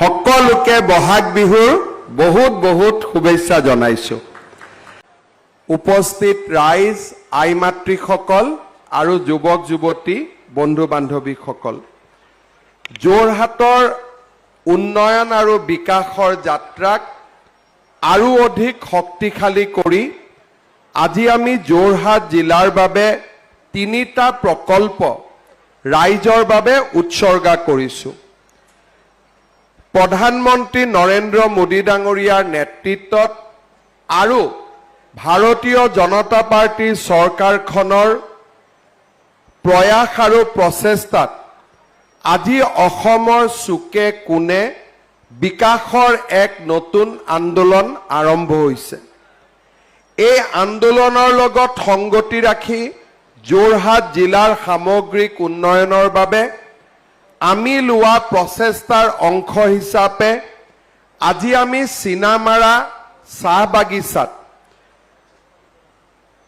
সকলোকে বহাগ বিহুৰ বহুত বহুত শুভেচ্ছা জনাইছো। উপস্থিত ৰাইজ, আই মাতৃসকল আৰু যুৱক যুৱতী, বন্ধু বান্ধৱীসকল, যোৰহাটৰ উন্নয়ন আৰু বিকাশৰ যাত্ৰাক আৰু অধিক শক্তিশালী কৰি আজি আমি যোৰহাট জিলাৰ বাবে 3টা প্ৰকল্প ৰাইজৰ বাবে উৎসৰ্গা কৰিছো। প্ৰধানমন্ত্ৰী নৰেন্দ্ৰ মোদী ডাঙৰীয়াৰ নেতৃত্বত আৰু ভাৰতীয় জনতা পাৰ্টিৰ চৰকাৰখনৰ প্ৰয়াস আৰু প্ৰচেষ্টাত আজি অসমৰ চুকে কোণে বিকাশৰ এক নতুন আন্দোলন আৰম্ভ হৈছে। এই আন্দোলনৰ লগত সংগতি ৰাখি যোৰহাট জিলাৰ সামগ্ৰিক উন্নয়নৰ বাবে আমি লোৱা প্ৰচেষ্টাৰ অংশ হিচাপে আজি আমি চিনামাৰা চাহ বাগিচাত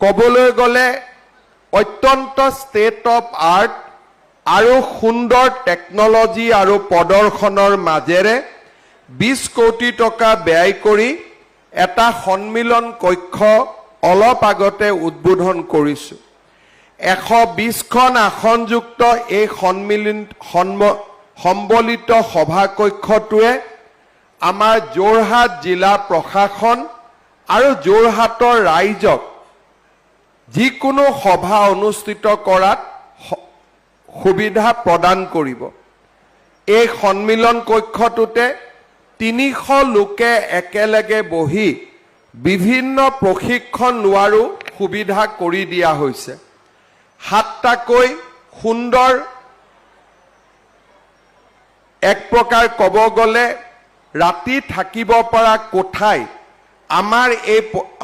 ক'বলৈ গ'লে অত্যন্ত ষ্টেট অফ আৰ্ট আৰু সুন্দৰ টেকনলজি আৰু প্ৰদৰ্শনৰ মাজেৰে 20 কোটি টকা ব্যয় কৰি এটা সন্মিলন কক্ষ অলপ আগতে উদ্বোধন কৰিছো। 120খন আসনযুক্ত এই সম্বলিত সভা কক্ষটোৱে আমাৰ যোৰহাট জিলা প্ৰশাসন আৰু যোৰহাটৰ ৰাইজক যিকোনো সভা অনুষ্ঠিত কৰাত সুবিধা প্ৰদান কৰিব। এই সন্মিলন কক্ষটোতে 300 লোকে একেলগে বহি বিভিন্ন প্ৰশিক্ষণ লোৱাৰো সুবিধা কৰি দিয়া হৈছে। 7টাকৈ সুন্দৰ, এক প্ৰকাৰ ক'ব গ'লে ৰাতি থাকিব পৰা কোঠাই আমাৰ এই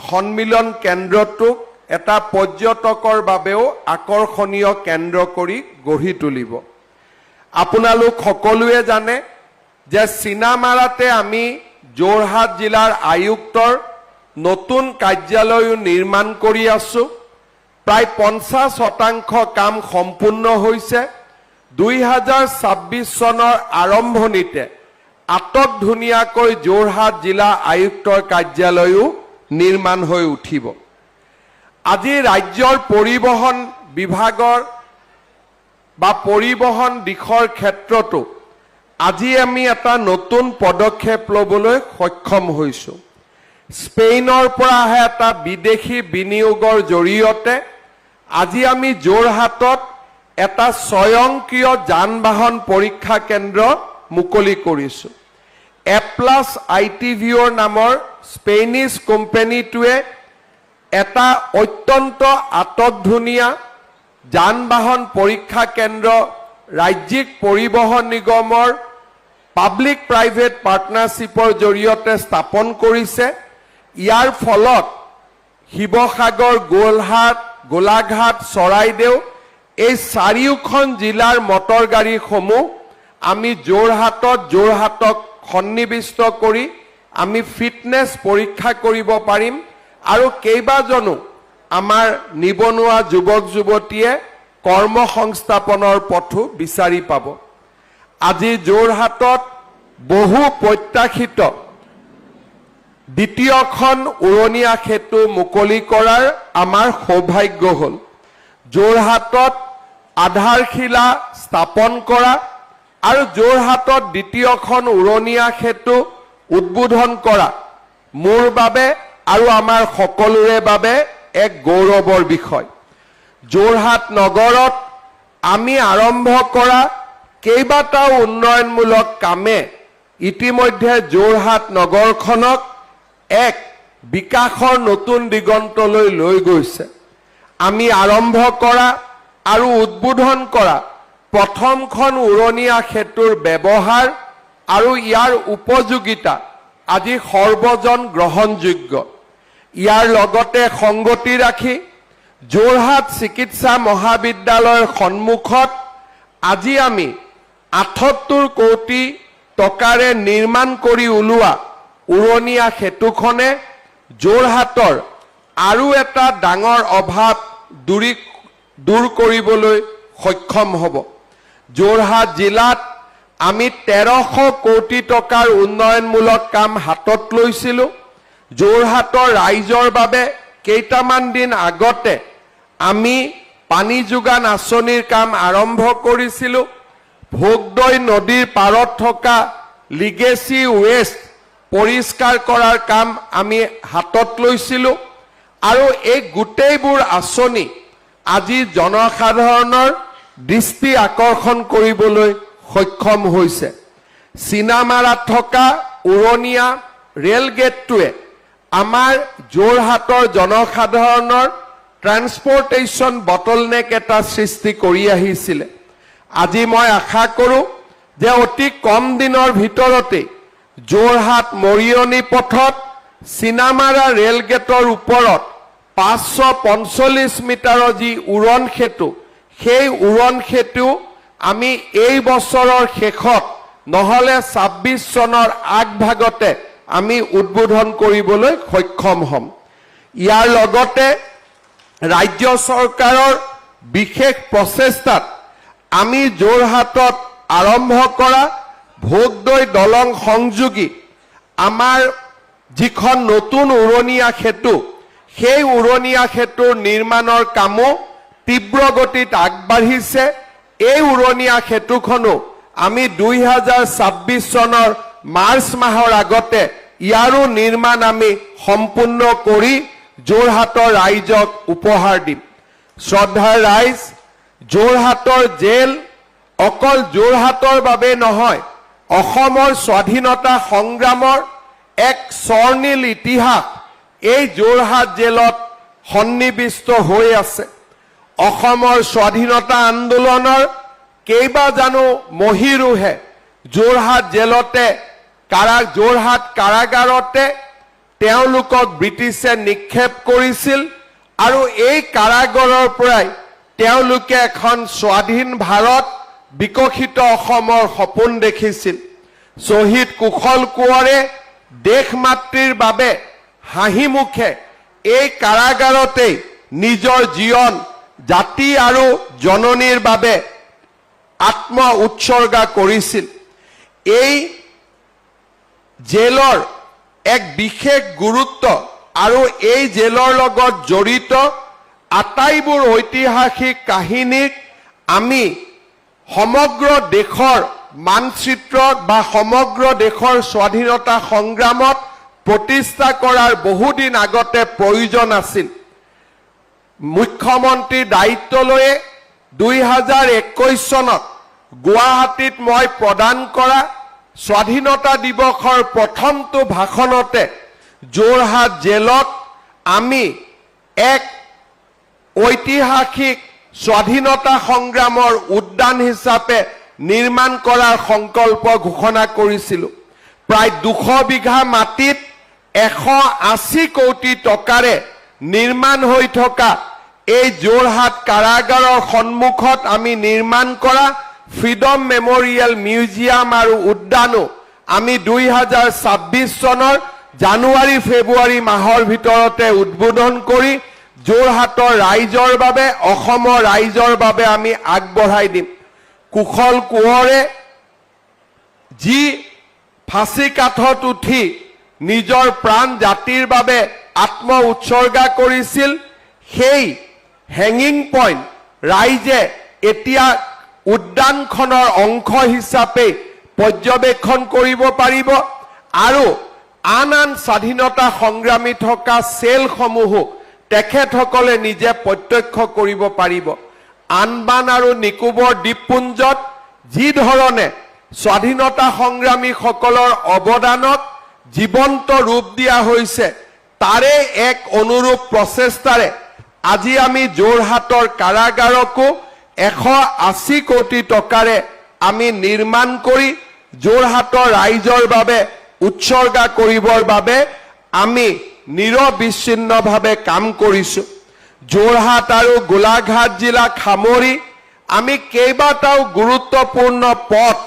সন্মিলন কেন্দ্ৰটোক এটা পৰ্যটকৰ বাবেও আকৰ্ষণীয় কেন্দ্ৰ কৰি গঢ়ি তুলিব। আপোনালোক সকলোৱে জানে যে চিনামাৰাতে আমি যোৰহাট জিলাৰ আয়ুক্তৰ নতুন কাৰ্যালয়ো নিৰ্মাণ কৰি আছো। প্ৰায় 50% কাম সম্পূৰ্ণ হৈছে। 2026 চনৰ আৰম্ভণিতে আটকধুনীয়াকৈ যোৰহাট জিলা আয়ুক্তৰ কাৰ্যালয়ো নিৰ্মাণ হৈ উঠিব। আজি ৰাজ্যৰ পৰিবহণ বিভাগৰ বা পৰিবহণ দিশৰ ক্ষেত্ৰতো আজি আমি এটা নতুন পদক্ষেপ ল'বলৈ সক্ষম হৈছো। স্পেইনৰ পৰা অহা এটা বিদেশী বিনিয়োগৰ জৰিয়তে আজি আমি যোৰহাটত এটা স্বয়ংক্ৰিয় যান বাহন পৰীক্ষা কেন্দ্ৰ মুকলি কৰিছো। এপ্লাছ ITVৰ নামৰ স্পেইনিছ কোম্পানীটোৱে এটা অত্যন্ত আটকধুনীয়া যান বাহন পৰীক্ষা কেন্দ্ৰ ৰাজ্যিক পৰিবহণ নিগমৰ পাব্লিক প্ৰাইভেট পাৰ্টনাৰশ্বিপৰ জৰিয়তে স্থাপন কৰিছে। ইয়াৰ ফলত শিৱসাগৰ, গোলাঘাট, চৰাইদেউ এই 4খন জিলাৰ মটৰ গাড়ীসমূহ আমি যোৰহাটক সন্নিৱিষ্ট কৰি আমি ফিটনেছ পৰীক্ষা কৰিব পাৰিম আৰু কেইবাজনো আমাৰ নিবনুৱা যুৱক যুৱতীয়ে কৰ্মসংস্থাপনৰ পথো বিচাৰি পাব। আজি যোৰহাটত বহু প্ৰত্যাশিত দ্বিতীয়খন উৰণীয়া সেতু মুকলি কৰাৰ আমাৰ সৌভাগ্য হ'ল। যোৰহাটত আধাৰশিলা স্থাপন কৰা আৰু যোৰহাটত দ্বিতীয়খন উৰণীয়া সেতু উদ্বোধন কৰা মোৰ বাবে আৰু আমাৰ সকলোৰে বাবে এক গৌৰৱৰ বিষয়। যোৰহাট নগৰত আমি আৰম্ভ কৰা কেইবাটাও উন্নয়নমূলক কামে ইতিমধ্যে যোৰহাট নগৰখনক এক বিকাশৰ নতুন দিগন্তলৈ লৈ গৈছে। আমি আৰম্ভ কৰা আৰু উদ্বোধন কৰা প্ৰথমখন উৰণীয়া সেতুৰ ব্যৱহাৰ আৰু ইয়াৰ উপযোগিতা আজি সৰ্বজন গ্ৰহণযোগ্য। ইয়াৰ লগতে সংগতি ৰাখি যোৰহাট চিকিৎসা মহাবিদ্যালয়ৰ সন্মুখত আজি আমি 78 কোটি টকাৰে নিৰ্মাণ কৰি ওলোৱা উৰণীয়া সেতুখনে যোৰহাটৰ আৰু এটা ডাঙৰ অভাৱ দূৰ কৰিবলৈ সক্ষম হ'ব। যোৰহাট জিলাত আমি 1300 কোটি টকাৰ উন্নয়নমূলক কাম হাতত লৈছিলোঁ। যোৰহাটৰ ৰাইজৰ বাবে কেইটামান দিন আগতে আমি পানী যোগান আঁচনিৰ কাম আৰম্ভ কৰিছিলোঁ। ভোগদৈ নদীৰ পাৰত থকা লিগেসি ৱেষ্ট পৰিষ্কাৰ কৰাৰ কাম আমি হাতত লৈছিলোঁ। আৰু এই গোটেইবোৰ আঁচনি আজি জনসাধাৰণৰ দৃষ্টি আকৰ্ষণ কৰিবলৈ সক্ষম হৈছে। চিনামাৰাত থকা উৰণীয়া ৰেল গেটটোৱে আমাৰ যোৰহাটৰ জনসাধাৰণৰ ট্ৰান্সপৰ্টেশ্যন বটলনেক এটা সৃষ্টি কৰি আহিছিলে। আজি মই আশা কৰোঁ যে অতি কম দিনৰ ভিতৰতে যোৰহাট মৰিয়নি পথত চিনামাৰা ৰেল গেটৰ ওপৰত 545 মিটাৰৰ যি উৰণ সেতু, সেই উৰণ সেতু আমি এই বছৰৰ শেষত নহলে 26 চনৰ আগভাগতে আমি উদ্বোধন কৰিবলৈ সক্ষম হ'ম। ইয়াৰ লগতে ৰাজ্য চৰকাৰৰ বিশেষ প্ৰচেষ্টাত আমি যোৰহাটত আৰম্ভ কৰা ভোগদৈ দলং সংযোগী আমাৰ যিখন নতুন উৰণীয়া সেতু, সেই উৰণীয়া সেতুৰ নিৰ্মাণৰ কামো তীব্ৰ গতিত আগবাঢ়িছে। এই উৰণীয়া সেতুখনো আমি 2026 চনৰ মাৰ্চ মাহৰ আগতে ইয়াৰো নিৰ্মাণ আমি সম্পূৰ্ণ কৰি যোৰহাটৰ ৰাইজক উপহাৰ দিম। শ্ৰদ্ধাৰ ৰাইজ, যোৰহাটৰ জেল অকল যোৰহাটৰ বাবে নহয়, অসমৰ স্বাধীনতা সংগ্ৰামৰ এক স্বৰ্ণীল ইতিহাস এই যোৰহাট জেলত সন্নিৱিষ্ট হৈ আছে। অসমৰ স্বাধীনতা আন্দোলনৰ কেইবাজানো মহিৰুহে যোৰহাট জেলতে যোৰহাট কাৰাগাৰতে তেওঁলোকক ব্ৰিটিছে নিক্ষেপ কৰিছিল আৰু এই কাৰাগাৰৰ পৰাই তেওঁলোকে এখন স্বাধীন ভাৰত, বিকশিত অসমৰ সপোন দেখিছিল। শ্বহীদ কুশল কোঁৱৰে দেশ মাতৃৰ বাবে হাঁহি মুখে এই কাৰাগাৰতেই নিজৰ জীৱন জাতি আৰু জননীৰ বাবে আত্ম উৎসৰ্গা কৰিছিল। এই জেলৰ এক বিশেষ গুৰুত্ব আৰু এই জেলৰ লগত জড়িত আটাইবোৰ ঐতিহাসিক কাহিনীক আমি সমগ্ৰ দেশৰ মানচিত্ৰত বা সমগ্ৰ দেশৰ স্বাধীনতা সংগ্ৰামত প্ৰতিষ্ঠা কৰাৰ বহুদিন আগতে প্ৰয়োজন আছিল। মুখ্যমন্ত্ৰীৰ দায়িত্ব লৈয়ে 2021 চনত গুৱাহাটীত মই প্ৰদান কৰা স্বাধীনতা দিৱসৰ প্ৰথমটো ভাষণতে যোৰহাট জেলক আমি এক ঐতিহাসিক স্বাধীনতা সংগ্ৰামৰ উদ্যান হিচাপে নিৰ্মাণ কৰাৰ সংকল্প ঘোষণা কৰিছিলোঁ। প্ৰায় 200 বিঘা মাটিত 180 কোটি টকাৰে নিৰ্মাণ হৈ থকা এই যোৰহাট কাৰাগাৰৰ সন্মুখত আমি নিৰ্মাণ কৰা ফ্ৰীডম মেমৰিয়েল মিউজিয়াম আৰু উদ্যানো আমি 2026 চনৰ জানুৱাৰী ফেব্ৰুৱাৰী মাহৰ ভিতৰতে উদ্বোধন কৰি যোৰহাটৰ ৰাইজৰ বাবে, অসমৰ ৰাইজৰ বাবে আমি আগবঢ়াই দিম। কুশল কোঁৱৰে যি ফাঁচী কাঠত উঠি নিজৰ প্ৰাণ জাতিৰ বাবে আত্ম উৎসৰ্গা কৰিছিল, সেই হেঙিং পইণ্ট ৰাইজে এতিয়া উদ্যানখনৰ অংশ হিচাপে পৰ্যবেক্ষণ কৰিব পাৰিব আৰু আন আন স্বাধীনতা সংগ্ৰামী থকা চেলসমূহো তেখেতসকলে নিজে প্ৰত্যক্ষ কৰিব পাৰিব। আনমান আৰু নিকোবৰ দ্বীপপুঞ্জত যি ধৰণে স্বাধীনতা সংগ্ৰামীসকলৰ অৱদানক জীৱন্ত ৰূপ দিয়া হৈছে, তাৰে এক অনুৰূপ প্ৰচেষ্টাৰে আজি আমি যোৰহাটৰ কাৰাগাৰকো 180 কোটি টকাৰে আমি নিৰ্মাণ কৰি যোৰহাটৰ ৰাইজৰ বাবে উৎসৰ্গা কৰিবৰ বাবে আমি নিৰবিচ্ছিন্নভাৱে কাম কৰিছোঁ। যোৰহাট আৰু গোলাঘাট জিলাক সামৰি আমি কেইবাটাও গুৰুত্বপূৰ্ণ পথ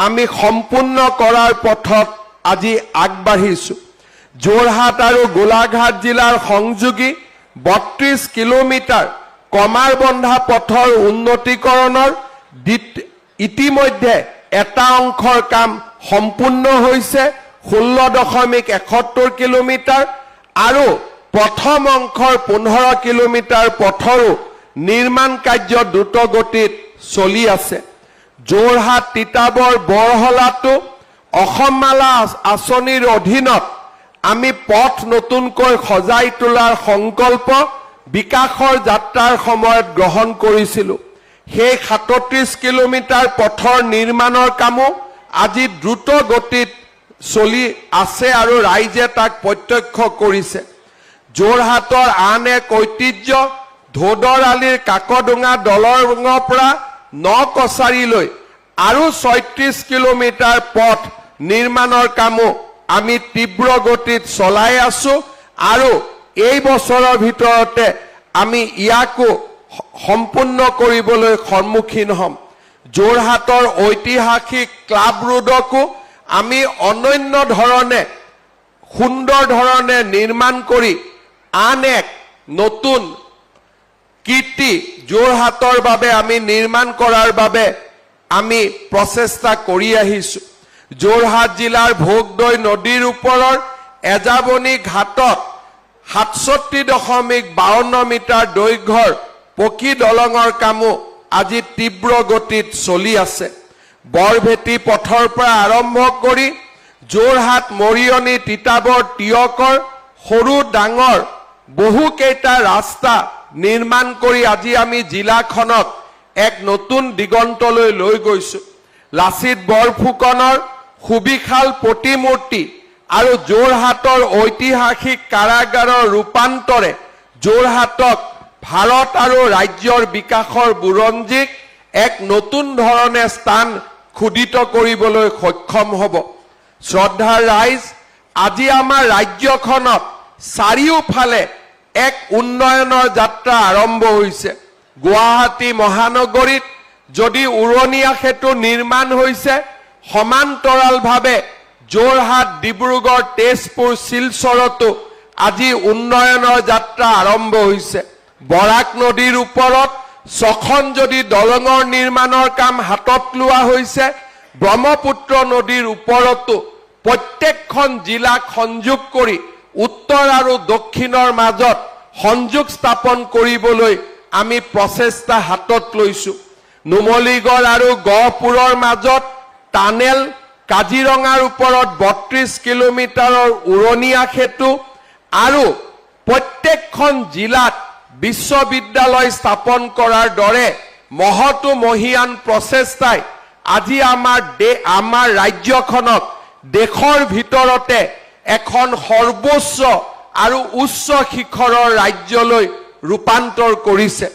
আমি সম্পূৰ্ণ কৰাৰ পথত আজি আগবাঢ়িছোঁ। যোৰহাট আৰু গোলাঘাট জিলাৰ সংযোগী 32 কিলোমিটাৰ কমাৰবন্ধা পথৰ উন্নতিকৰণৰ ইতিমধ্যে এটা অংশৰ কাম সম্পূৰ্ণ হৈছে 16.71 কিলোমিটাৰ আৰু প্ৰথম অংশৰ 15 কিলোমিটাৰ পথৰো নিৰ্মাণ কাৰ্য দ্ৰুত গতিত চলি আছে। যোৰহাট তিতাবৰ বৰহলাটো অসমমালা আঁচনিৰ অধীনত আমি পথ নতুনকৈ সজাই তোলাৰ সংকল্প বিকাশৰ যাত্ৰাৰ সময়ত গ্ৰহণ কৰিছিলোঁ। সেই 37 কিলোমিটাৰ পথৰ নিৰ্মাণৰ কামো আজি দ্ৰুত গতিত চলি আছে আৰু ৰাইজে তাক প্ৰত্যক্ষ কৰিছে। যোৰহাটৰ আন এক ঐতিহ্য ধোদৰ আলিৰ কাকডোঙা দলঙৰ পৰা নকছাৰীলৈ আৰু 36 কিলোমিটাৰ পথ নিৰ্মাণৰ কামো আমি তীব্ৰ গতিত চলাই আছো আৰু এই বছৰৰ ভিতৰতে আমি ইয়াকো সম্পূৰ্ণ কৰিবলৈ সন্মুখীন হ'ম। যোৰহাটৰ ঐতিহাসিক ক্লাব ৰোডকো আমি অনন্য ধৰণে সুন্দৰ ধৰণে নিৰ্মাণ কৰি আন এক নতুন কীৰ্তি যোৰহাটৰ বাবে আমি নিৰ্মাণ কৰাৰ বাবে আমি প্ৰচেষ্টা কৰি আহিছো। যোৰহাট জিলাৰ ভোগদৈ নদীৰ ওপৰৰ এজাবনী ঘাটত 67.52 মিটাৰ দৈৰ্ঘ্যৰ পকী দলঙৰ কামো আজি তীব্ৰ গতিত চলি আছে। বৰভেটি পথৰ পৰা আৰম্ভ কৰি যোৰহাট মৰিয়নি তিতাবৰ টিয়কৰ সৰু ডাঙৰ বহুকেইটা ৰাস্তা নিৰ্মাণ কৰি আজি আমি জিলাখনক এক নতুন দিগন্তলৈ লৈ গৈছো। লাচিত বৰফুকনৰ সুবিশাল প্ৰতিমূৰ্তি আৰু যোৰহাটৰ ঐতিহাসিক কাৰাগাৰৰ ৰূপান্তৰে যোৰহাটক ভাৰত আৰু ৰাজ্যৰ বিকাশৰ বুৰঞ্জীক এক নতুন ধৰণে স্থান ক্ষুদিত কৰিবলৈ সক্ষম হ'ব। শ্ৰদ্ধাৰ ৰাইজ, আজি আমাৰ ৰাজ্যখনত চাৰিওফালে এক উন্নয়নৰ যাত্ৰা আৰম্ভ হৈছে। গুৱাহাটী মহানগৰীত যদি উৰণীয়া সেতু নিৰ্মাণ হৈছে, সমান্তৰালভাৱে যোৰহাট ডিব্ৰুগড় তেজপুৰ শিলচৰতো আজি উন্নয়নৰ যাত্ৰা আৰম্ভ হৈছে। বৰাক নদীৰ ওপৰত 6খন যদি দলঙৰ নিৰ্মাণৰ কাম হাতত লোৱা হৈছে, ব্ৰহ্মপুত্ৰ নদীৰ ওপৰতো প্ৰত্যেকখন জিলাক সংযোগ কৰি উত্তৰ আৰু দক্ষিণৰ মাজত সংযোগ স্থাপন কৰিবলৈ আমি প্ৰচেষ্টা হাতত লৈছো। নুমলীগড় আৰু গহপুৰৰ মাজত টানেল, কাজিৰঙাৰ ওপৰত 32 কিলোমিটাৰৰ উৰণীয়া সেতু আৰু প্ৰত্যেকখন জিলাত বিশ্ববিদ্যালয় স্থাপন কৰাৰ দৰে মহতো মহিয়ান প্ৰচেষ্টাই আজি আমাৰ ৰাজ্যখনক দেশৰ ভিতৰতে এখন সৰ্বোচ্চ আৰু উচ্চ শিখৰৰ ৰাজ্যলৈ ৰূপান্তৰ কৰিছে।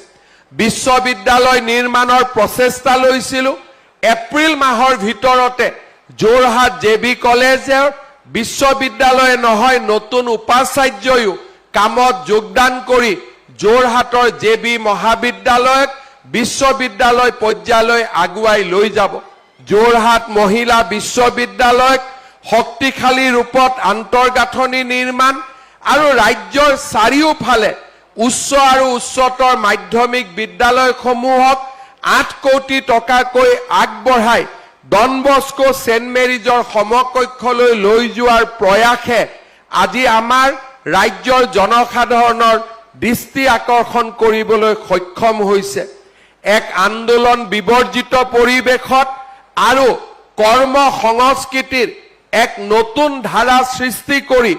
বিশ্ববিদ্যালয় নিৰ্মাণৰ প্ৰচেষ্টা লৈছিলোঁ। এপ্ৰিল মাহৰ ভিতৰতে যোৰহাট জেবি কলেজৰ বিশ্ববিদ্যালয় নহয়, নতুন উপাচাৰ্যয়ো কামত যোগদান কৰি যোৰহাটৰ জেবি মহাবিদ্যালয়ক বিশ্ববিদ্যালয় পৰ্যায়লৈ আগুৱাই লৈ যাব। যোৰহাট মহিলা বিশ্ববিদ্যালয়ক শক্তিশালী ৰূপত আন্তঃগাঁথনি নিৰ্মাণ আৰু ৰাজ্যৰ চাৰিওফালে উচ্চ আৰু উচ্চতৰ মাধ্যমিক বিদ্যালয়সমূহক 8 কোটি টকাকৈ আগবঢ়াই ডন বস্কো সেণ্ট মেৰিজৰ সমকক্ষলৈ লৈ যোৱাৰ প্ৰয়াসে আজি আমাৰ ৰাজ্যৰ জনসাধাৰণৰ দৃষ্টি আকৰ্ষণ কৰিবলৈ সক্ষম হৈছে। এক আন্দোলন বিবৰ্জিত পৰিৱেশত আৰু কৰ্ম সংস্কৃতিৰ এক নতুন ধাৰা সৃষ্টি কৰি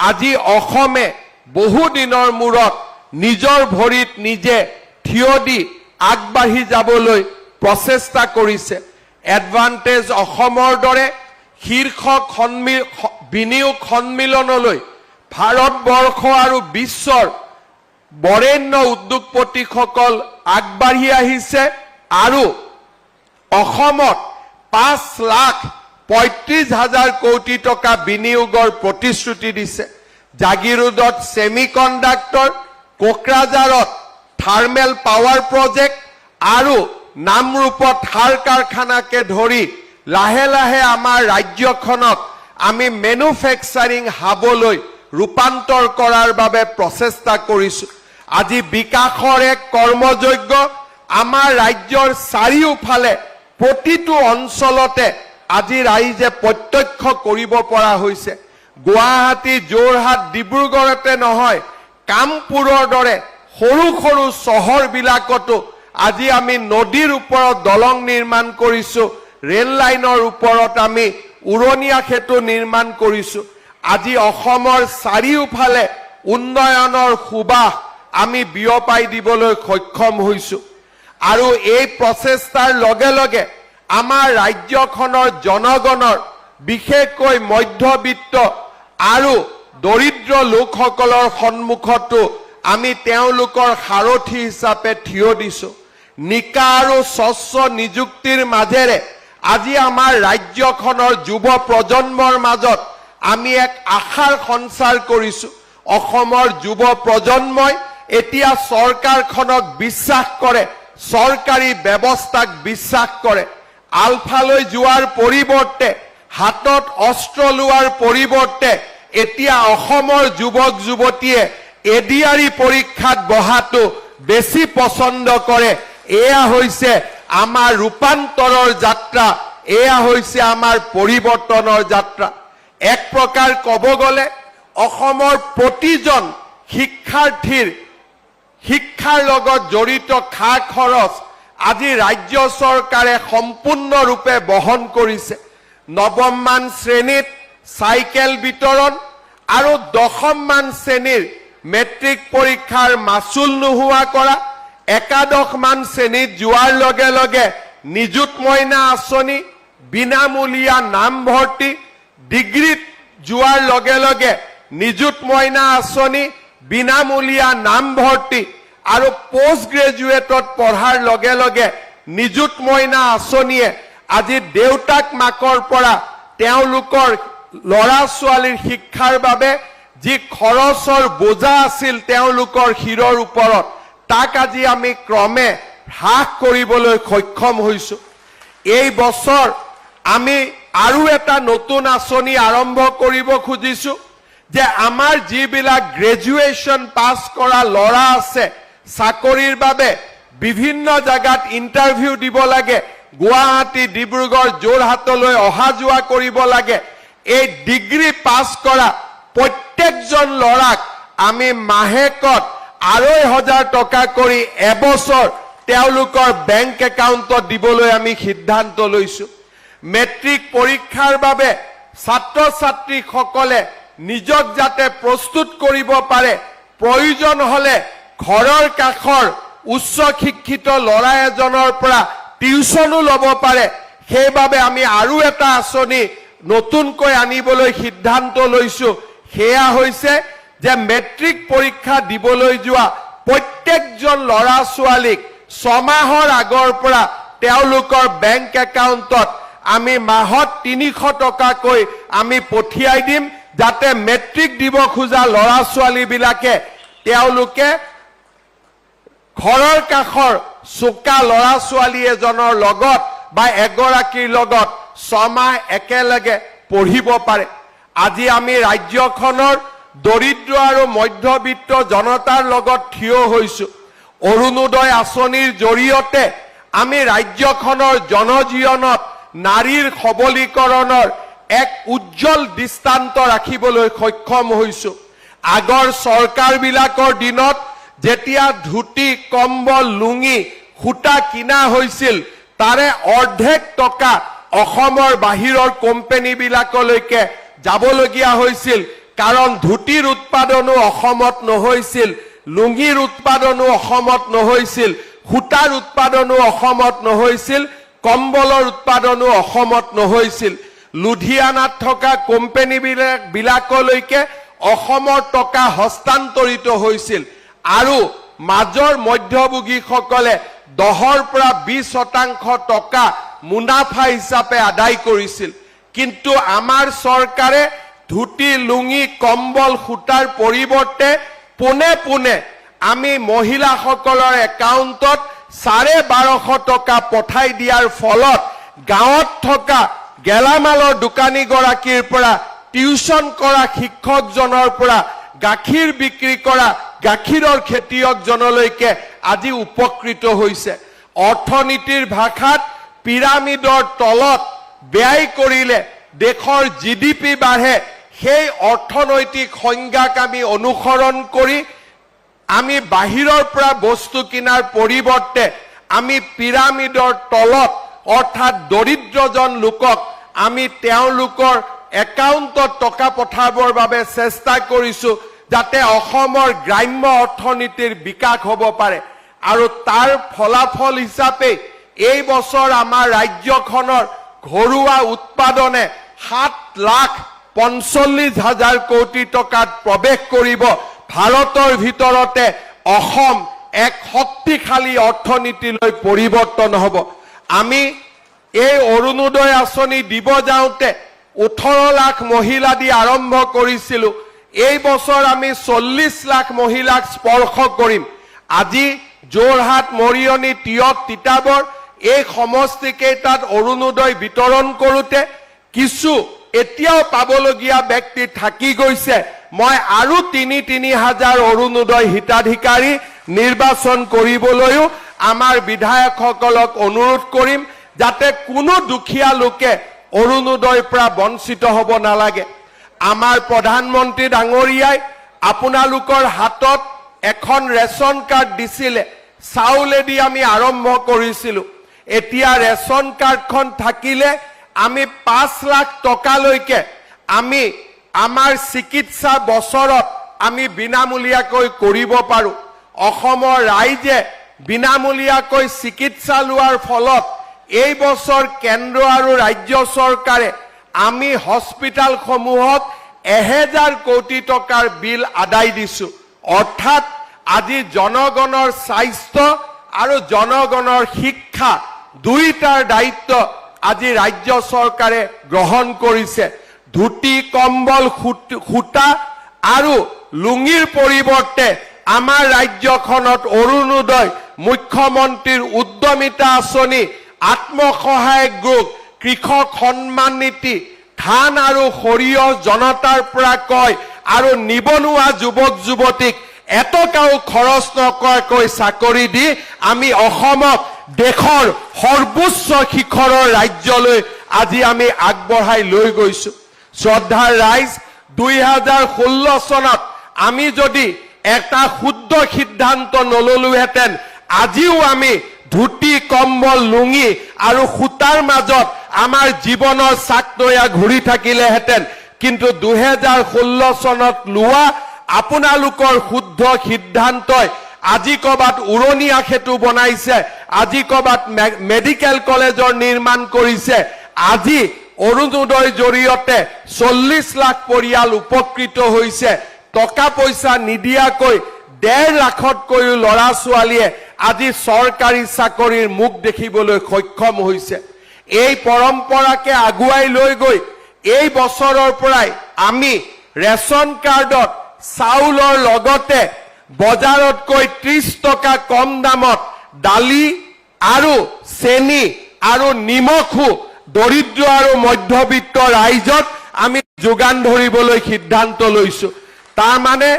আজি অসমে বহুদিনৰ মূৰত নিজৰ ভৰিত নিজে থিয় দি আগবাঢ়ি যাবলৈ প্ৰচেষ্টা কৰিছে। এডভান্টেজ অসমৰ দৰে শীৰ্ষ বিনিয়োগ সন্মিলনলৈ ভাৰতবৰ্ষ আৰু বিশ্বৰ বৰেণ্য উদ্যোগপতিসকল আগবাঢ়ি আহিছে আৰু অসমত 5,35,000 কোটি টকা বিনিয়োগৰ প্ৰতিশ্ৰুতি দিছে। জাগিৰোডত ছেমিকণ্ডাক্টৰ, কোকৰাঝাৰত থাৰ্মেল পাৱাৰ প্ৰজেক্ট আৰু নামৰূপত সাৰ কাৰখানাকে ধৰি লাহে লাহে আমাৰ ৰাজ্যখনক আমি মেনুফেকচাৰিং হাবলৈ ৰূপান্তৰ কৰাৰ বাবে প্ৰচেষ্টা কৰিছো। আজি বিকাশৰ এক কৰ্মযজ্ঞ আমাৰ ৰাজ্যৰ চাৰিওফালে প্ৰতিটো অঞ্চলতে আজি ৰাইজে প্ৰত্যক্ষ কৰিব পৰা হৈছে। গুৱাহাটী, যোৰহাট, ডিব্ৰুগড়তে নহয়, কামপুৰৰ দৰে সৰু সৰু চহৰবিলাকতো আজি আমি নদীৰ ওপৰত দলং নিৰ্মাণ কৰিছোঁ, ৰেল লাইনৰ ওপৰত আমি উৰণীয়া সেতু নিৰ্মাণ কৰিছোঁ। আজি অসমৰ চাৰিওফালে উন্নয়নৰ সুবাস আমি বিয়পাই দিবলৈ সক্ষম হৈছোঁ। আৰু এই প্ৰচেষ্টাৰ লগে লগে আমাৰ ৰাজ্যখনৰ জনগণৰ, বিশেষকৈ মধ্যবিত্ত আৰু দৰিদ্ৰ লোকসকলৰ সন্মুখতো আমি তেওঁলোকৰ সাৰথি হিচাপে থিয় দিছোঁ। নিকা আৰু স্বচ্ছ নিযুক্তিৰ মাজেৰে আজি আমাৰ ৰাজ্যখনৰ যুৱ প্ৰজন্মৰ মাজত আমি এক আশাৰ সঞ্চাৰ কৰিছোঁ। অসমৰ যুৱ প্ৰজন্মই এতিয়া চৰকাৰখনক বিশ্বাস কৰে, চৰকাৰী ব্যৱস্থাক বিশ্বাস কৰে। আলফালৈ যোৱাৰ পৰিৱৰ্তে, হাতত অস্ত্ৰ লোৱাৰ পৰিৱৰ্তে এতিয়া অসমৰ যুৱক যুৱতীয়ে এডিআৰই পৰীক্ষাত বহাটো বেছি পছন্দ কৰে। এয়া হৈছে আমাৰ ৰূপান্তৰৰ যাত্ৰা, এয়া হৈছে আমাৰ পৰিৱৰ্তনৰ যাত্ৰা। এক প্ৰকাৰ ক'ব গ'লে অসমৰ প্ৰতিজন শিক্ষাৰ্থীৰ শিক্ষাৰ লগত জড়িত খা খৰচ আজি ৰাজ্য চৰকাৰে সম্পূৰ্ণৰূপে বহন কৰিছে। নৱমমান শ্ৰেণীত চাইকেল বিতৰণ আৰু দশমমান শ্ৰেণীৰ মেট্ৰিক পৰীক্ষাৰ মাচুল নোহোৱা কৰা, একাদশমান শ্ৰেণীত যোৱাৰ লগে লগে নিযুত মইনা আঁচনি, বিনামূলীয়া নামভৰ্তি, ডিগ্ৰীত যোৱাৰ লগে লগে নিযুত মইনা আঁচনি, বিনামূলীয়া নামভৰ্তি আৰু পোষ্ট গ্ৰেজুৱেটত পঢ়াৰ লগে লগে নিযুত মইনা আঁচনিয়ে আজি দেউতাক মাকৰ পৰা তেওঁলোকৰ ল'ৰা ছোৱালীৰ শিক্ষাৰ বাবে যি খৰচৰ বোজা আছিল তেওঁলোকৰ শিৰৰ ওপৰত, তাক আজি আমি ক্ৰমে হ্ৰাস কৰিবলৈ সক্ষম হৈছোঁ। এই বছৰ আমি আৰু এটা নতুন আঁচনি আৰম্ভ কৰিব খুজিছোঁ যে আমাৰ যিবিলাক গ্ৰেজুৱেশ্যন পাছ কৰা ল'ৰা আছে, চাকৰিৰ বাবে বিভিন্ন জাগাত ইণ্টাৰভিউ দিব লাগে, গুৱাহাটী, ডিব্ৰুগড়, যোৰহাটলৈ অহা যোৱা কৰিব লাগে। এই ডিগ্ৰী পাছ কৰা প্ৰত্যেকজন ল'ৰাক আমি মাহেকত ২,৫০০ টকা কৰি এবছৰ তেওঁলোকৰ বেংক একাউণ্টত দিবলৈ আমি সিদ্ধান্ত লৈছোঁ। মেট্ৰিক পৰীক্ষাৰ বাবে ছাত্ৰ ছাত্ৰীসকলে নিজক যাতে প্ৰস্তুত কৰিব পাৰে, প্ৰয়োজন হ'লে ঘৰৰ কাষৰ উচ্চ শিক্ষিত ল'ৰা এজনৰ পৰা টিউচনো ল'ব পাৰে, সেইবাবে আমি আৰু এটা আঁচনি নতুনকৈ আনিবলৈ সিদ্ধান্ত লৈছোঁ। সেয়া হৈছে যে মেট্ৰিক পৰীক্ষা দিবলৈ যোৱা প্ৰত্যেকজন ল'ৰা ছোৱালীক 6 মাহৰ আগৰ পৰা তেওঁলোকৰ বেংক একাউণ্টত আমি মাহত ৩০০ টকাকৈ আমি পঠিয়াই দিম, যাতে মেট্ৰিক দিব খোজা ল'ৰা ছোৱালীবিলাকে তেওঁলোকে ঘৰৰ কাষৰ চোকা ল'ৰা ছোৱালী এজনৰ লগত বা এগৰাকীৰ লগত 6 মাহ একেলগে পঢ়িব পাৰে। আজি আমি ৰাজ্যখনৰ দৰিদ্ৰ আৰু মধ্যবিত্ত জনতাৰ লগত থিয় হৈছোঁ। অৰুণোদয় আঁচনিৰ জৰিয়তে আমি ৰাজ্যখনৰ জনজীৱনত নাৰীৰ সবলীকৰণৰ এক উজ্জ্বল দৃষ্টান্ত ৰাখিবলৈ সক্ষম হৈছোঁ। আগৰ চৰকাৰবিলাকৰ দিনত যেতিয়া ধুতি, কম্বল, লুঙি, সূতা কিনা হৈছিল, তাৰে অৰ্ধেক টকা অসমৰ বাহিৰৰ কোম্পানীবিলাকলৈকে যাবলগীয়া হৈছিল, কাৰণ ধুতিৰ উৎপাদনো অসমত নহৈছিল, লুঙিৰ উৎপাদনো অসমত নহৈছিল, সূতাৰ উৎপাদনো অসমত নহৈছিল, কম্বলৰ উৎপাদনো অসমত নহৈছিল। লুধিয়ানাত থকা কোম্পানীবিলাকলৈকে অসমৰ টকা হস্তান্তৰিত হৈছিল আৰু মাজৰ মধ্যভোগীসকলে 10ৰ পৰা 20% টকা মুনাফা হিচাপে আদায় কৰিছিল। কিন্তু আমাৰ চৰকাৰে ধুতি, লুঙি, কম্বল, সূতাৰ পৰিৱৰ্তে পোনে পোনে আমি মহিলাসকলৰ একাউণ্টত 1250 টকা পঠাই দিয়াৰ ফলত গাঁৱত থকা গেলামালৰ দোকানীগৰাকীৰ পৰা, টিউচন কৰা শিক্ষকজনৰ পৰা, গাখীৰ বিক্ৰী কৰা গাখীৰৰ খেতিয়কজনলৈকে আজি উপকৃত হৈছে। অৰ্থনীতিৰ ভাষাত পিৰামিডৰ তলত ব্যয় কৰিলে দেশৰ GDP বাঢ়ে সেই অৰ্থনৈতিক সংজ্ঞাক আমি অনুসৰণ কৰি আমি বাহিৰৰ পৰা বস্তু কিনাৰ পৰিৱৰ্তে আমি পিৰামিডৰ তলত অৰ্থাৎ দৰিদ্ৰজন লোকক আমি তেওঁলোকৰ একাউণ্টত টকা পঠাবৰ বাবে চেষ্টা কৰিছোঁ যাতে অসমৰ গ্ৰাম্য অৰ্থনীতিৰ বিকাশ হ'ব পাৰে আৰু তাৰ ফলাফল হিচাপে এই বছৰ আমাৰ ৰাজ্যখনৰ ঘৰুৱা উৎপাদনে 7,45,000 কোটি টকাত প্ৰৱেশ কৰিব ভাৰতৰ ভিতৰতে অসম এক শক্তিশালী অৰ্থনীতিলৈ পৰিৱৰ্তন হ'ব আমি এই অৰুণোদয় আঁচনি দিব যাওঁতে 18 লাখ মহিলা দি আৰম্ভ কৰিছিলোঁ এই বছৰ আমি 40 লাখ মহিলাক স্পৰ্শ কৰিম আজি যোৰহাট মৰিয়নি তিয়ক তিতাবৰ এই সমষ্টিকেইটাত অৰুণোদয় বিতৰণ কৰোঁতে কিছু এতিয়াও পাবলগীয়া ব্যক্তি থাকি গৈছে মই আৰু 3,000 অৰুণোদয় হিতাধিকাৰী নিৰ্বাচন কৰিবলৈও আমাৰ বিধায়কসকলক অনুৰোধ কৰিম যাতে কোনো দুখীয়া লোকে অৰুণোদয়ৰ পৰা বঞ্চিত হ'ব নালাগে আমাৰ প্ৰধানমন্ত্ৰী ডাঙৰীয়াই আপোনালোকৰ হাতত এখন ৰেচন কাৰ্ড দিছিলে চাউলেদি আমি আৰম্ভ কৰিছিলোঁ এতিয়া ৰেচন কাৰ্ডখন থাকিলে আমি 5 লাখ টকালৈকে আমি আমাৰ চিকিৎসা বছৰত আমি বিনামূলীয়াকৈ কৰিব পাৰোঁ অসমৰ ৰাইজে বিনামূলীয়াকৈ চিকিৎসা লোৱাৰ ফলত এই বছৰ কেন্দ্ৰ আৰু ৰাজ্য চৰকাৰে আমি হস্পিটালসমূহত 1000 কোটি টকাৰ বিল আদায় দিছোঁ অৰ্থাৎ আজি জনগণৰ স্বাস্থ্য আৰু জনগণৰ শিক্ষা দুইটাৰ দায়িত্ব আজি ৰাজ্য চৰকাৰে গ্ৰহণ কৰিছে ধুতি কম্বল খুটা আৰু লুঙিৰ পৰিৱৰ্তে আমাৰ ৰাজ্যখনত অৰুণোদয় মুখ্যমন্ত্ৰীৰ উদ্যমিতা আঁচনি আত্মসহায়ক গোট কৃষক সন্মান নীতি ধান আৰু সৰিয়হ জনতাৰ পৰা কয় আৰু নিবনুৱা যুৱক যুৱতীক এটকাও খৰচ নকৰাকৈ চাকৰি দি আমি অসমক দেশৰ সৰ্বোচ্চ শিখৰৰ ৰাজ্যলৈ আজি আমি আগবঢ়াই লৈ গৈছোঁ শ্ৰদ্ধাৰ ৰাইজ 2016 চনত আমি যদি এটা শুদ্ধ সিদ্ধান্ত নললোহেঁতেন আজিও আমি ধুতি কম্বল লুঙি আৰু খুটাৰ মাজত আমাৰ জীৱনৰ চাকনৈয়া ঘূৰি থাকিলেহেঁতেন কিন্তু 2016 চনত লোৱা আপোনালোকৰ শুদ্ধ সিদ্ধান্তই আজি কবাত উৰণীয়া সেতু বনাইছে আজি কবাত মেডিকেল কলেজৰ নিৰ্মাণ কৰিছে আজি অৰুণোদয়ৰ জৰিয়তে 40 লাখ পৰিয়াল উপকৃত হৈছে টকা পইচা নিদিয়াকৈ 1.5 লাখতকৈও ল'ৰা ছোৱালীয়ে আজি চৰকাৰী চাকৰিৰ মুখ দেখিবলৈ সক্ষম হৈছে এই পৰম্পৰাকে আগুৱাই লৈ গৈ এই বছৰৰ পৰাই আমি ৰেচন কাৰ্ডত চাউলৰ লগতে বজাৰতকৈ 30 টকা কম দামত দালি আৰু চেনি আৰু নিমখো দৰিদ্ৰ আৰু মধ্যবিত্ত ৰাইজক আমি যোগান ধৰিবলৈ সিদ্ধান্ত লৈছোঁ তাৰ মানে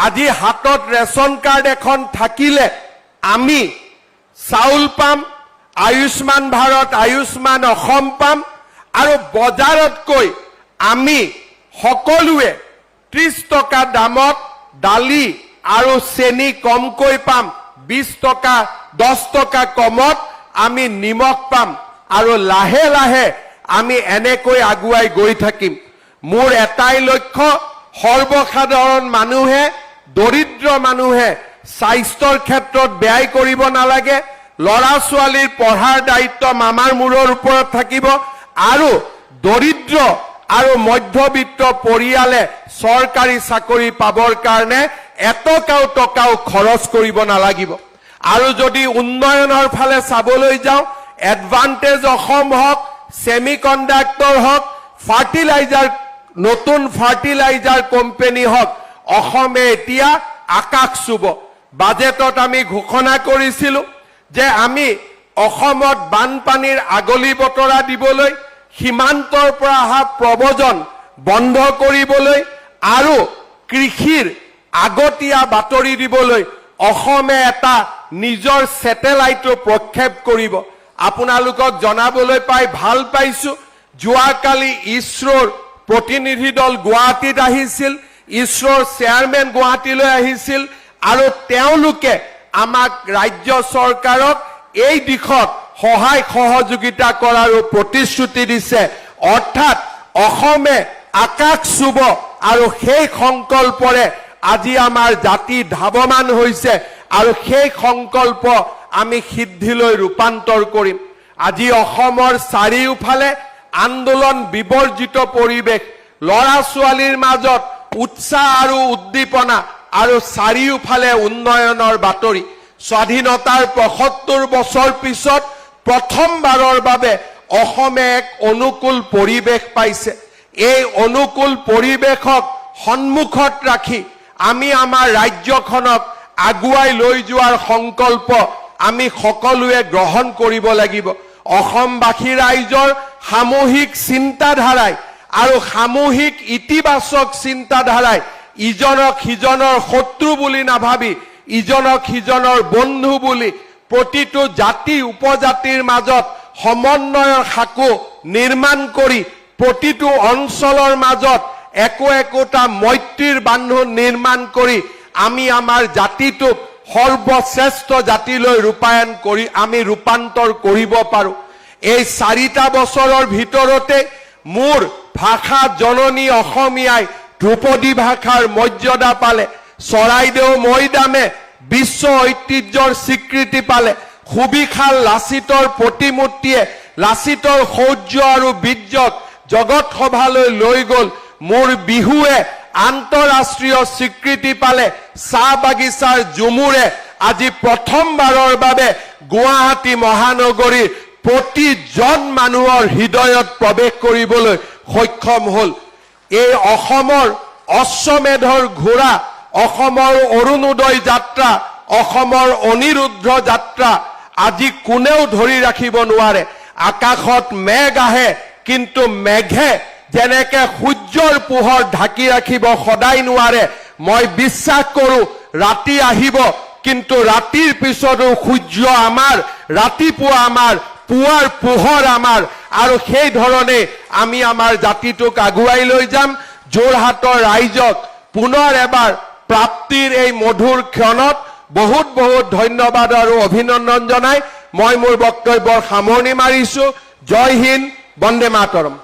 আজি হাতত ৰেচন কাৰ্ড এখন থাকিলে আমি চাউল পাম আয়ুষ্মান ভাৰত আয়ুষ্মান অসম পাম আৰু বজাৰতকৈ আমি সকলোৱে 30 টকা দামত দালি আৰু চেনি কমকৈ পাম 20 টকা 10 টকা কমত আমি নিমখ পাম আৰু লাহে লাহে আমি এনেকৈ আগুৱাই গৈ থাকিম মোৰ এটাই লক্ষ্য সৰ্বসাধাৰণ মানুহে দৰিদ্ৰ মানুহে স্বাস্থ্যৰ ক্ষেত্ৰত ব্যয় কৰিব নালাগে ল'ৰা ছোৱালীৰ পঢ়াৰ দায়িত্ব মামাৰ মূৰৰ ওপৰত থাকিব আৰু দৰিদ্ৰ আৰু মধ্যবিত্ত পৰিয়ালে চৰকাৰী চাকৰি পাবৰ কাৰণে এটকাও খৰচ কৰিব নালাগিব আৰু যদি উন্নয়নৰ ফালে চাবলৈ যাওঁ এডভান্টেজ অসম হওক সেমিকণ্ডাক্টৰ হওক ফাৰ্টিলাইজাৰ নতুন ফাৰ্টিলাইজাৰ কোম্পানী হওক অসমে এতিয়া আকাশ চুব বাজেটত আমি ঘোষণা কৰিছিলোঁ যে আমি অসমত বানপানীৰ আগলি বতৰা দিবলৈ সীমান্তৰ পৰা অহা প্ৰব্ৰজন বন্ধ কৰিবলৈ আৰু কৃষিৰ আগতীয়া বাতৰি দিবলৈ অসমে এটা নিজৰ স্যাটেলাইট প্ৰক্ষেপ কৰিব আপোনালোকক জনাবলৈ পাই ভাল পাইছো যোৱাকালি ইছৰোৰ প্ৰতিনিধি দল গুৱাহাটীত আহিছিল ইছৰোৰ চেয়াৰমেন গুৱাহাটীলৈ আহিছিল আৰু তেওঁলোকে আমাক ৰাজ্য চৰকাৰক এই দিশত সহায় সহযোগিতা কৰাৰো প্ৰতিশ্ৰুতি দিছে অৰ্থাৎ অসমে আকাশ চুব আৰু সেই সংকল্পৰে আজি আমাৰ জাতি ধাৱমান হৈছে আৰু সেই সংকল্প আমি সিদ্ধিলৈ ৰূপান্তৰ কৰিম আজি অসমৰ চাৰিওফালে আন্দোলন বিবৰ্জিত পৰিৱেশ লৰা ছোৱালীৰ মাজত উৎসাহ আৰু উদ্দীপনা আৰু চাৰিওফালে উন্নয়নৰ বাতৰি স্বাধীনতাৰ ৭৫ বছৰ পিছত প্ৰথমবাৰৰ বাবে অসমে এক অনুকূল পৰিৱেশ পাইছে এই অনুকূল পৰিৱেশক সন্মুখত ৰাখি আমি আমাৰ ৰাজ্যখনক আগুৱাই লৈ যোৱাৰ সংকল্প আমি সকলোৱে গ্ৰহণ কৰিব লাগিব অসমবাসী ৰাইজৰ সামূহিক চিন্তাধাৰাই আৰু সামূহিক ইতিবাচক চিন্তাধাৰাই ইজনক সিজনৰ শত্ৰু বুলি নাভাবি ইজনক সিজনৰ বন্ধু বুলি প্ৰতিটো জাতি উপজাতিৰ মাজত সমন্বয়ৰ সাঁকো নিৰ্মাণ কৰি প্ৰতিটো অঞ্চলৰ মাজত একোটা মৈত্ৰীৰ বান্ধোন নিৰ্মাণ কৰি আমি আমাৰ জাতিটোক সৰ্বশ্ৰেষ্ঠ জাতিলৈ ৰূপায়ণ কৰি আমি ৰূপান্তৰ কৰিব পাৰো এই 4টা বছৰৰ ভিতৰতে মোৰ ভাষা জননী অসমীয়াই ধ্ৰুপদী ভাষাৰ মৰ্যাদা পালে চৰাইদেউ মৈদামে বিশ্ব ঐতিহ্যৰ স্বীকৃতি পালে সুবিশাল লাচিতৰ প্ৰতিমূৰ্তিয়ে লাচিতৰ শৌৰ্য আৰু বীৰ্যক জগত সভালৈ লৈ গ'ল মোৰ বিহুৱে আন্তঃৰাষ্ট্ৰীয় স্বীকৃতি পালে চাহ বাগিচাৰ জুমুৰে আজি প্ৰথমবাৰৰ বাবে গুৱাহাটী মহানগৰীৰ প্ৰতিজন মানুহৰ হৃদয়ত প্ৰৱেশ কৰিবলৈ সক্ষম হ'ল এই অসমৰ অশ্বমেধৰ ঘোঁৰা অসমৰ অৰুণোদয় যাত্ৰা অসমৰ অনিৰুদ্ধ যাত্ৰা আজি কোনেও ধৰি ৰাখিব নোৱাৰে আকাশত মেঘ আহে কিন্তু মেঘে যেনেকে সূৰ্যৰ পোহৰ ঢাকি ৰাখিব সদায় নোৱাৰে মই বিশ্বাস কৰো ৰাতি আহিব কিন্তু ৰাতিৰ পিছতো সূৰ্য আমাৰ ৰাতিপুৱা আমাৰ পুৱাৰ পোহৰ আমাৰ আৰু সেই ধৰণে আমি আমাৰ জাতিটোক আগুৱাই লৈ যাম যোৰহাটৰ ৰাইজক পুনৰ এবাৰ প্ৰাপ্তিৰ এই মধুৰ ক্ষণত বহুত বহুত ধন্যবাদ আৰু অভিনন্দন জনাই মই মোৰ বক্তব্যৰ সামৰণি মাৰিছো জয় হিন্দ বন্দে মাতৰম